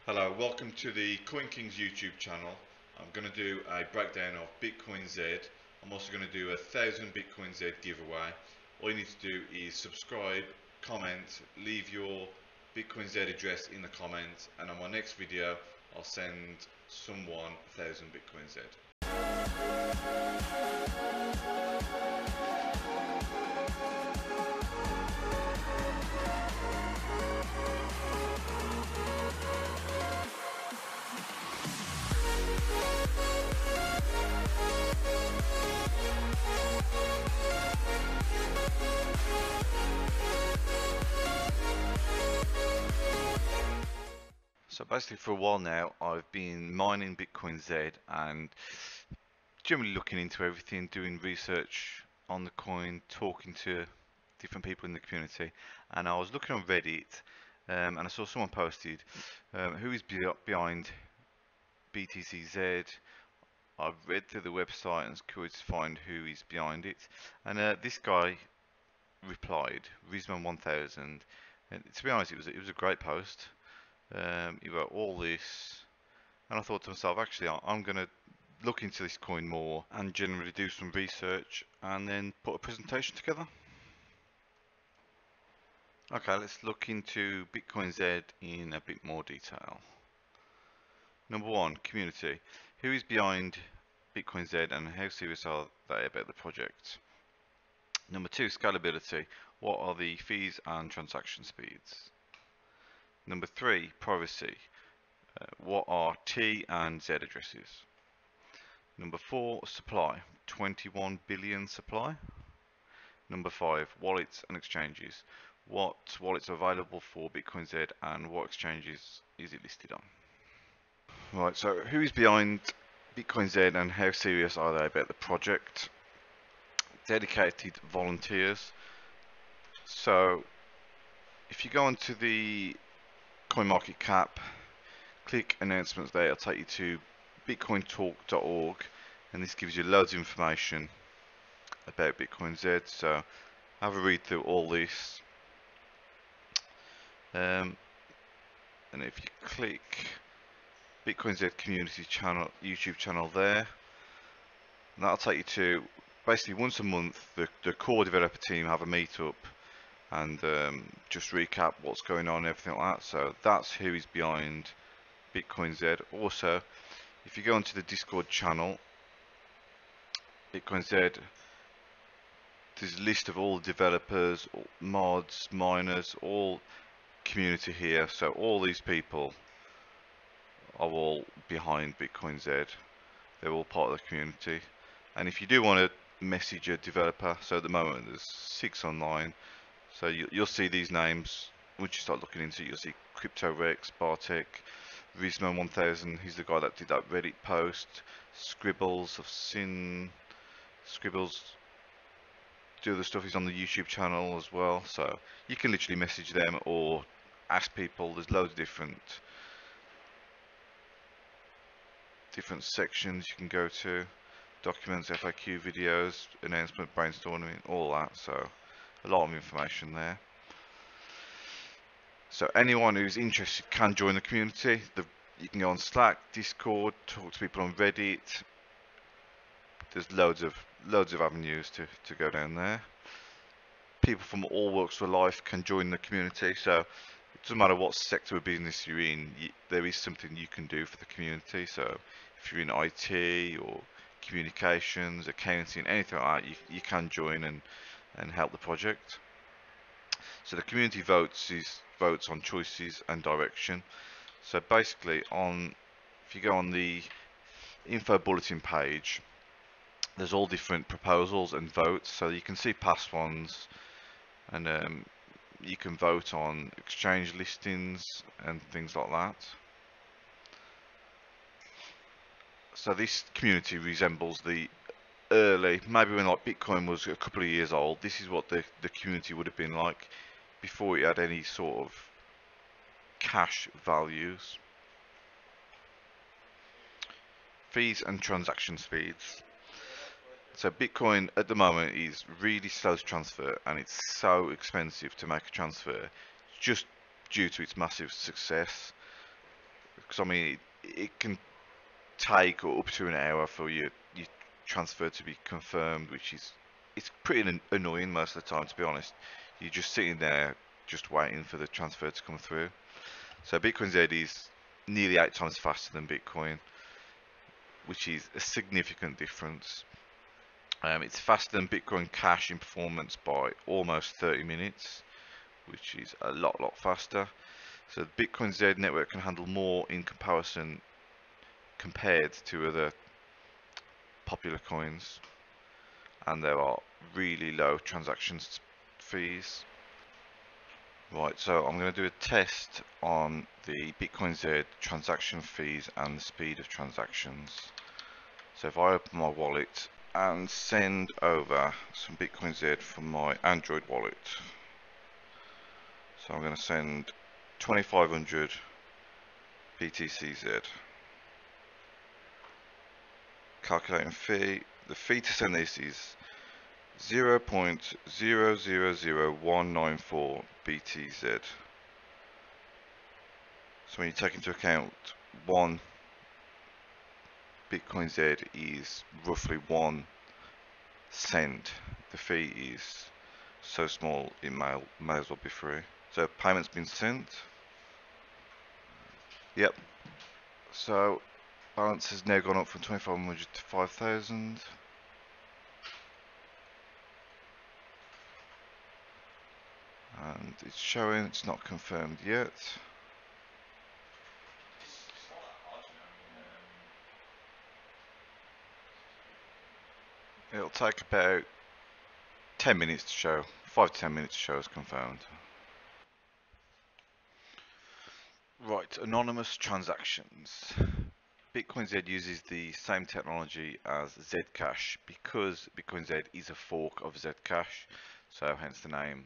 Hello, welcome to the CoinKings YouTube channel. I'm going to do a breakdown of Bitcoinz. I'm also going to do a 1,000 Bitcoinz giveaway. All you need to do is subscribe, comment, leave your Bitcoinz address in the comments, and on my next video I'll send someone 1,000 Bitcoinz. So basically for a while now I've been mining Bitcoinz and generally looking into everything, doing research on the coin, talking to different people in the community, and I was looking on Reddit and I saw someone posted who is behind BTCZ. I've read through the website and was curious to find who is behind it, and this guy replied, Rizman 1000, and to be honest it was a great post. He wrote all this, and I thought to myself, actually I'm going to look into this coin more and generally do some research and then put a presentation together. Okay, let's look into Bitcoinz in a bit more detail. Number one, community. Who is behind Bitcoinz and how serious are they about the project? Number two, scalability. What are the fees and transaction speeds? Number three, privacy. What are T and Z addresses? Number four, supply. 21 billion supply. Number five, wallets and exchanges. What wallets are available for Bitcoinz and what exchanges is it listed on? Right, so who is behind Bitcoinz and how serious are they about the project? Dedicated volunteers. So if you go onto the CoinMarketCap, click announcements there, it'll take you to bitcointalk.org, and this gives you loads of information about Bitcoinz. So have a read through all this, and if you click Bitcoinz Community channel, YouTube channel there, and that'll take you to basically once a month the core developer team have a meetup and just recap what's going on and everything like that. So that's who is behind Bitcoinz. Also, if you go onto the Discord channel, Bitcoinz, there's a list of all developers, all mods, miners, all community here. So all these people are all behind Bitcoinz. They're all part of the community. And if you do want to message a developer, so at the moment there's 6 online. So you'll see these names. Once you start looking into it, you'll see CryptoRex, Bartek, Rizman 1000, he's the guy that did that Reddit post. Scribbles, I've seen Scribbles do the stuff. He's on the YouTube channel as well. So you can literally message them or ask people. There's loads of different sections you can go to. Documents, FAQ videos, announcement, brainstorming, all that. So a lot of information there. So anyone who's interested can join the community. You can go on Slack, Discord, talk to people on Reddit. There's loads of avenues to go down there. People from all walks of life can join the community. So it doesn't matter what sector of business you're in, there is something you can do for the community. So if you're in IT or communications, accounting, anything like that, you can join and help the project. So the community votes on choices and direction. So basically, if you go on the info bulletin page, there's all different proposals and votes. So you can see past ones, and you can vote on exchange listings and things like that. So this community resembles the early, maybe when like Bitcoin was a couple of years old. This is what the community would have been like before it had any sort of cash values. Fees and transaction speeds. So Bitcoin at the moment is really slow to transfer, and it's so expensive to make a transfer just due to its massive success. because I mean it can take up to an hour for your transfer to be confirmed, which is it's pretty annoying most of the time, to be honest. You're just sitting there just waiting for the transfer to come through. So BitcoinZ is nearly 8 times faster than Bitcoin, which is a significant difference. It's faster than Bitcoin Cash in performance by almost 30 minutes, which is a lot faster. So the BitcoinZ network can handle more in comparison compared to other popular coins, and there are really low transactions fees. Right, so I'm going to do a test on the BitcoinZ transaction fees and the speed of transactions. So if I open my wallet and send over some BitcoinZ from my Android wallet, so I'm going to send 2500 BTCZ. Calculating fee. The fee to send this is 0.000194 BTZ. So when you take into account one BitcoinZ is roughly 1 cent, the fee is so small it may as well be free. So payment's been sent. Yep. So balance has now gone up from 2500 to 5000. And it's showing it's not confirmed yet. It'll take about 10 minutes to show, 5 to 10 minutes to show as confirmed. Right, anonymous transactions. BitcoinZ uses the same technology as Zcash because BitcoinZ is a fork of Zcash, so hence the name.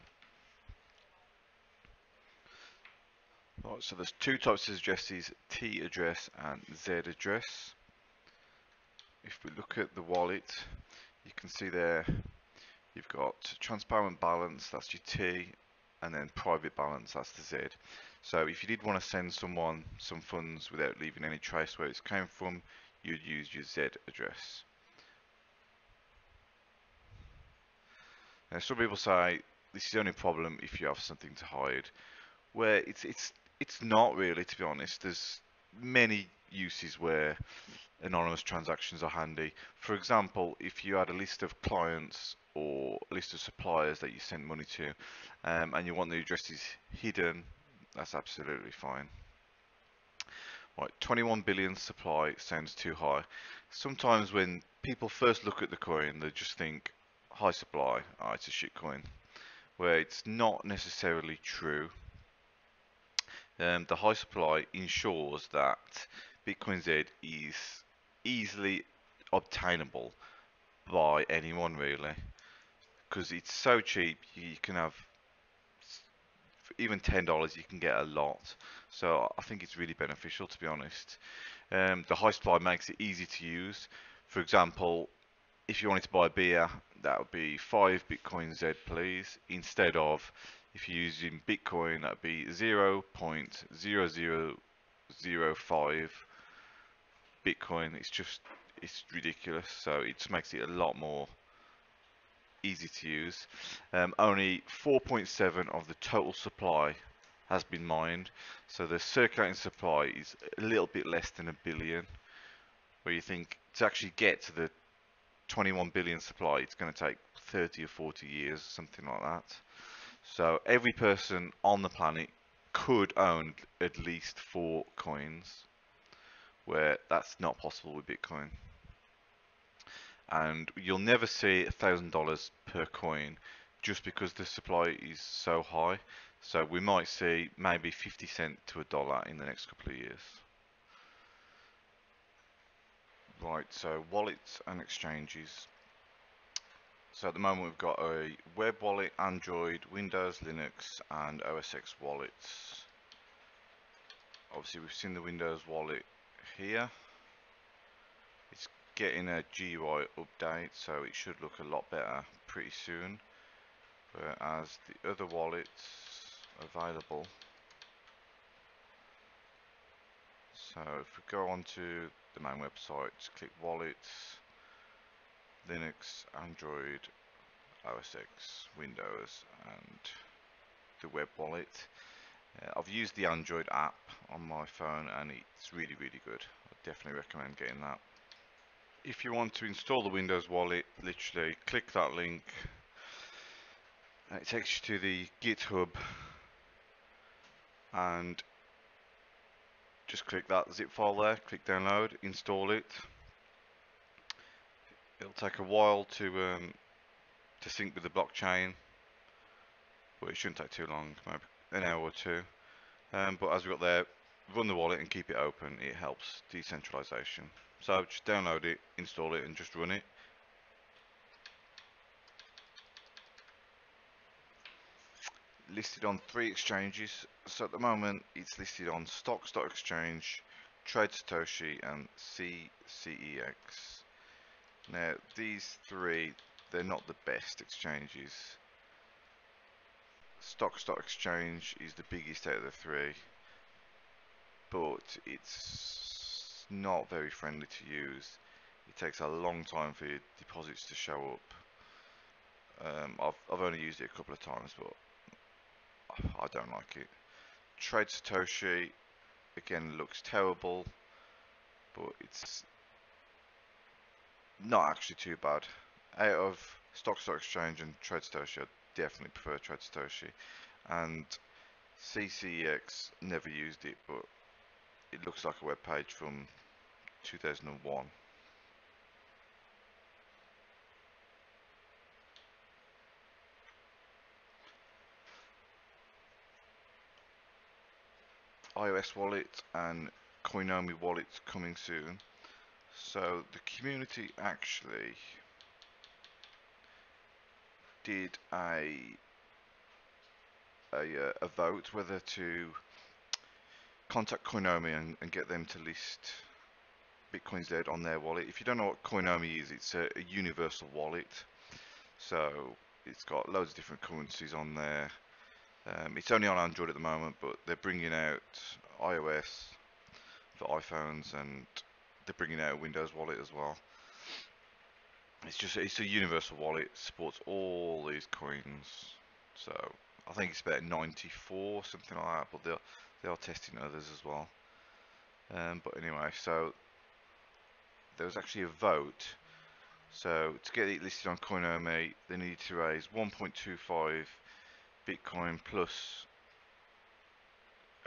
Right, so there's two types of addresses, T address and Z address. If we look at the wallet, you can see there you've got transparent balance, that's your T, and then private balance, that's the Z. So if you did want to send someone some funds without leaving any trace where it's came from, you'd use your Z address. Now some people say this is the only problem if you have something to hide, where it's not really, to be honest. There's many uses where anonymous transactions are handy. For example, if you had a list of clients or a list of suppliers that you sent money to, and you want the addresses hidden, that's absolutely fine. Right, 21 billion supply sounds too high. Sometimes when people first look at the coin, they just think high supply, oh, it's a shit coin, where it's not necessarily true. The high supply ensures that BitcoinZ is easily obtainable by anyone really, because it's so cheap. You can have even $10, you can get a lot. So I think it's really beneficial, to be honest. The high supply makes it easy to use. For example, if you wanted to buy a beer, that would be 5 BitcoinZ please, instead of, if you're using Bitcoin, that would be 0.0005 Bitcoin. It's ridiculous. So it just makes it a lot more easy to use. Only 4.7 of the total supply has been mined, so the circulating supply is a little bit less than a billion, where you think to actually get to the 21 billion supply it's going to take 30 or 40 years, something like that. So every person on the planet could own at least 4 coins, where that's not possible with Bitcoin. And you'll never see $1,000 per coin just because the supply is so high. So we might see maybe 50 cents to $1 in the next couple of years. Right, so wallets and exchanges. So at the moment we've got a web wallet, Android, Windows, Linux and OS X wallets. Obviously we've seen the Windows wallet here. It's getting a GUI update, so it should look a lot better pretty soon. Whereas the other wallets available, So if we go on to the main website, just click Wallets, Linux, Android, OS X, Windows, and the web wallet. I've used the Android app on my phone and it's really good. I definitely recommend getting that. If you want to install the Windows wallet, literally click that link and it takes you to the GitHub and just click that zip file there, click download, install it. It'll take a while to sync with the blockchain, but it shouldn't take too long, maybe an hour or two. But as we got there, run the wallet and keep it open. It helps decentralization. So just download it, install it, and just run it. Listed on 3 exchanges. So at the moment, it's listed on Stocks.exchange, Trade Satoshi, and CCEX. Now these 3, they're not the best exchanges. Stocks.exchange is the biggest out of the 3, but it's not very friendly to use. It takes a long time for your deposits to show up. I've only used it a couple of times, but I don't like it. Trade Satoshi again looks terrible, but it's not actually too bad. Out of Stock Exchange and Trade Satoshi, I definitely prefer Trade Satoshi. And CCEX, never used it, but it looks like a web page from 2001. iOS wallet and Coinomi wallet coming soon. So the community actually did a vote whether to contact Coinomi and get them to list BitcoinZ on their wallet. If you don't know what Coinomi is, it's a universal wallet. So it's got loads of different currencies on there. It's only on Android at the moment, but they're bringing out iOS for iPhones and they're bringing out a Windows wallet as well. It's a universal wallet, supports all these coins. So I think it's about 94, something like that, but they are testing others as well. But anyway, so there was actually a vote. So to get it listed on Coinomi, they need to raise 1.25 Bitcoin plus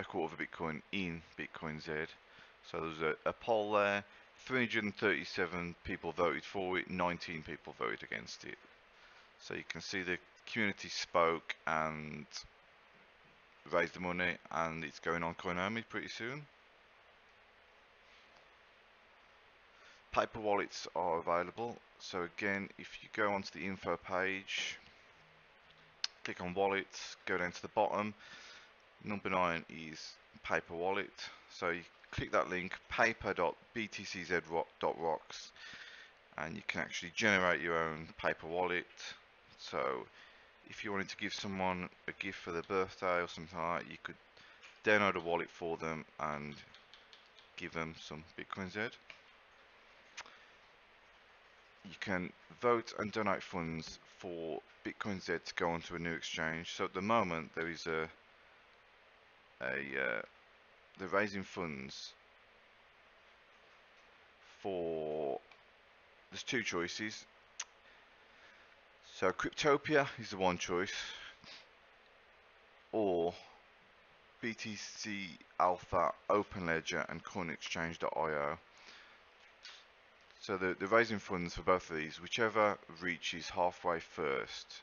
a quarter of a Bitcoin in BitcoinZ. So there's a poll there. 337 people voted for it, 19 people voted against it. So you can see the community spoke and raised the money, and it's going on Coinomi pretty soon. Paper wallets are available. So again, if you go onto the info page, click on wallets, go down to the bottom. Number 9 is paper wallet. So you click that link, paper.btcz.rocks, and you can actually generate your own paper wallet. So if you wanted to give someone a gift for their birthday or something like that, you could download a wallet for them and give them some BitcoinZ. You can vote and donate funds for BitcoinZ to go onto a new exchange. So at the moment there is they're raising funds for, there's 2 choices. So Cryptopia is the one choice, or BTC Alpha, Open Ledger, and CoinExchange.io. So they're raising funds for both of these. Whichever reaches halfway first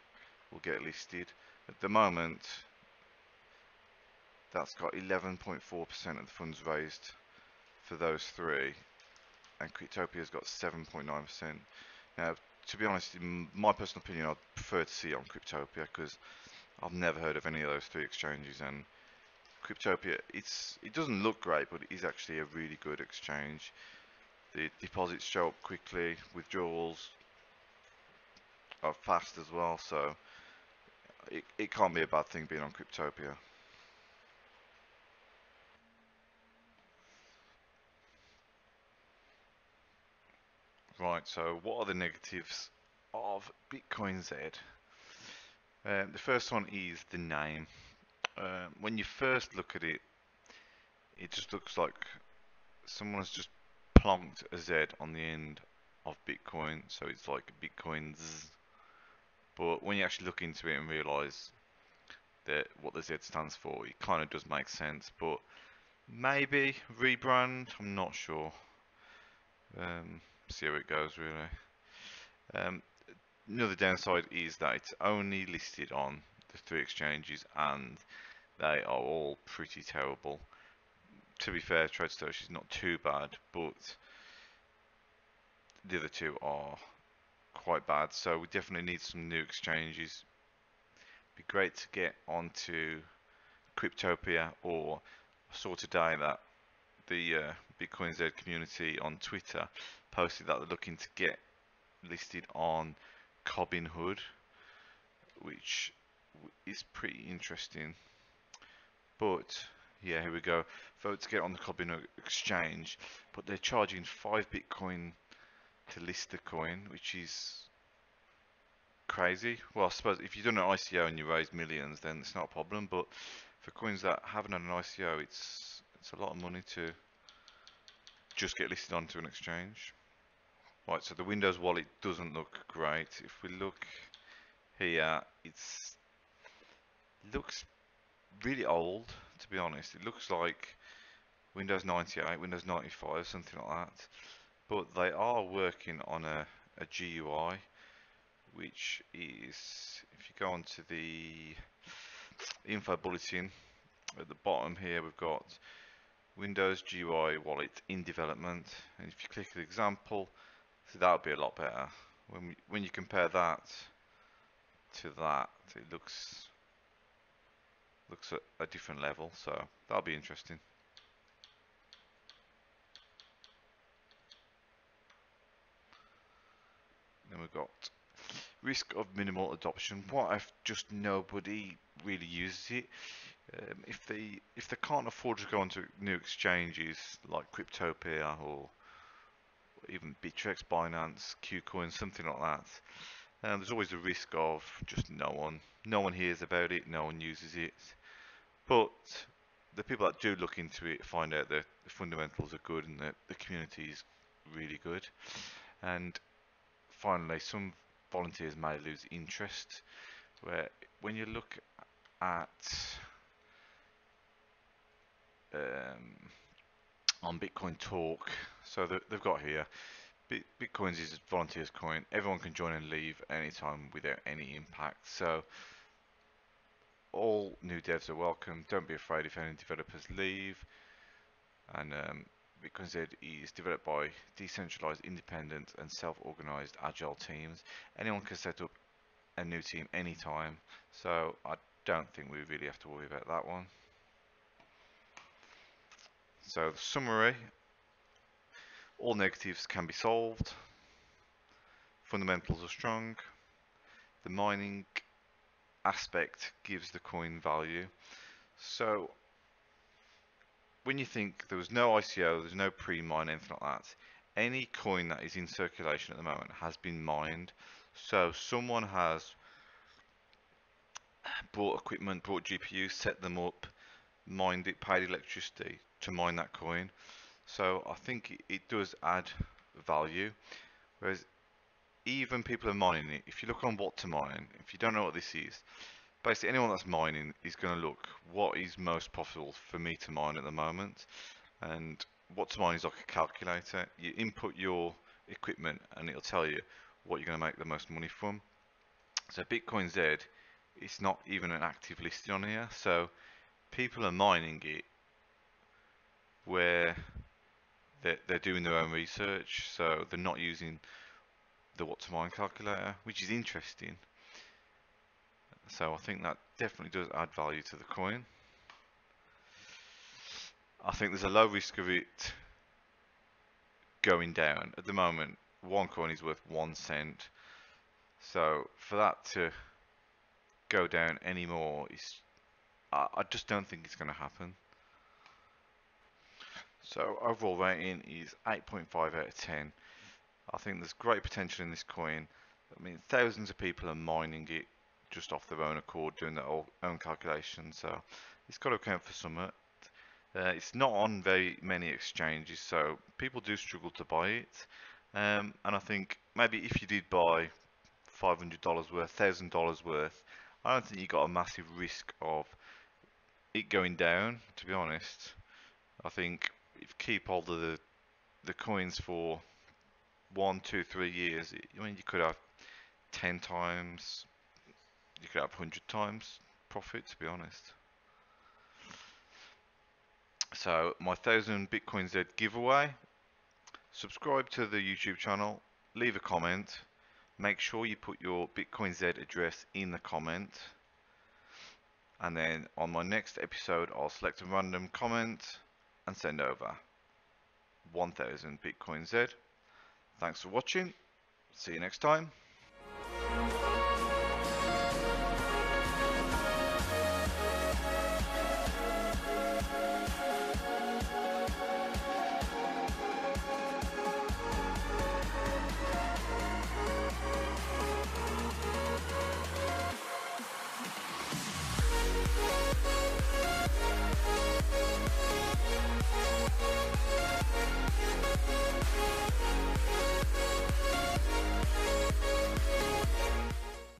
will get listed. At the moment, that's got 11.4% of the funds raised for those 3, and Cryptopia's got 7.9%. Now, to be honest, in my personal opinion, I'd prefer to see it on Cryptopia because I've never heard of any of those 3 exchanges, and Cryptopia, it doesn't look great, but it is actually a really good exchange. The deposits show up quickly, withdrawals are fast as well, so it can't be a bad thing being on Cryptopia. Right, so what are the negatives of Bitcoinz? The first one is the name. When you first look at it, it just looks like someone's just plonked a Z on the end of Bitcoin, so it's like Bitcoinz. But when you actually look into it and realize that what the Z stands for, it kind of does make sense. But maybe rebrand, I'm not sure. See how it goes, really. Um, Another downside is that it's only listed on the 3 exchanges, and they are all pretty terrible. To be fair, TradeStation is not too bad, but the other two are quite bad. So we definitely need some new exchanges. Be great to get onto Cryptopia, or I saw today that the BitcoinZ community on Twitter posted that they're looking to get listed on Robinhood, which is pretty interesting. But yeah, here we go. Vote to get on the Robinhood exchange, but they're charging 5 Bitcoin to list the coin, which is crazy. Well, I suppose if you've done an ICO and you raise millions, then it's not a problem. But for coins that haven't had an ICO, it's a lot of money to just get listed onto an exchange. Right, so the Windows wallet doesn't look great. If we look here, it looks really old, to be honest. It looks like Windows 98, Windows 95, something like that. But they are working on a GUI, which is, if you go onto the info bulletin at the bottom here, we've got Windows GUI wallet in development, and if you click the example, so that'll be a lot better. When you compare that to that, it looks at a different level, so that'll be interesting. Then we've got risk of minimal adoption. What if just nobody really uses it? If they can't afford to go onto new exchanges like Cryptopia or even Bittrex, Binance, KuCoin, something like that, there's always a risk of just no one hears about it, no one uses it. But the people that do look into it find out that the fundamentals are good and that the community is really good. And finally, some volunteers may lose interest. Where when you look at on Bitcoin Talk, so they've got here, Bitcoinz is a volunteers coin. Everyone can join and leave anytime without any impact. So all new devs are welcome. Don't be afraid if any developers leave. And Bitcoinz is developed by decentralized, independent, and self-organized agile teams. Anyone can set up a new team anytime. So I don't think we really have to worry about that one. So the summary, all negatives can be solved. Fundamentals are strong. The mining aspect gives the coin value. So when you think there was no ICO, there's no pre-mine, anything like that, any coin that is in circulation at the moment has been mined. So someone has bought equipment, bought GPUs, set them up, mined it, paid electricity to mine that coin. So I think it does add value. Whereas even people are mining it, if you look on what to mine, if you don't know what this is, basically anyone that's mining is going to look what is most profitable for me to mine at the moment. And what to mine is like a calculator. You input your equipment and it'll tell you what you're going to make the most money from. So Bitcoinz, it's not even an active listing on here. So people are mining it where they're doing their own research. So they're not using the what to mine calculator, which is interesting. So I think that definitely does add value to the coin. I think there's a low risk of it going down. At the moment, one coin is worth 1 cent. So for that to go down anymore, I just don't think it's going to happen. So overall rating is 8.5 out of 10. I think there's great potential in this coin. I mean, thousands of people are mining it just off their own accord, doing their own calculations. So it's got to account for some. It's not on very many exchanges, so people do struggle to buy it. And I think maybe if you did buy $500 worth, $1,000 worth, I don't think you got a massive risk of it going down. To be honest, I think if you keep hold of the coins for 1, 2, 3 years, I mean, you could have 10 times, you could have 100 times profit, to be honest. So my 1,000 BitcoinZ giveaway, subscribe to the YouTube channel, leave a comment, make sure you put your BitcoinZ address in the comment, and then on my next episode I'll select a random comment and send over 1,000 BitcoinZ. Thanks for watching, see you next time.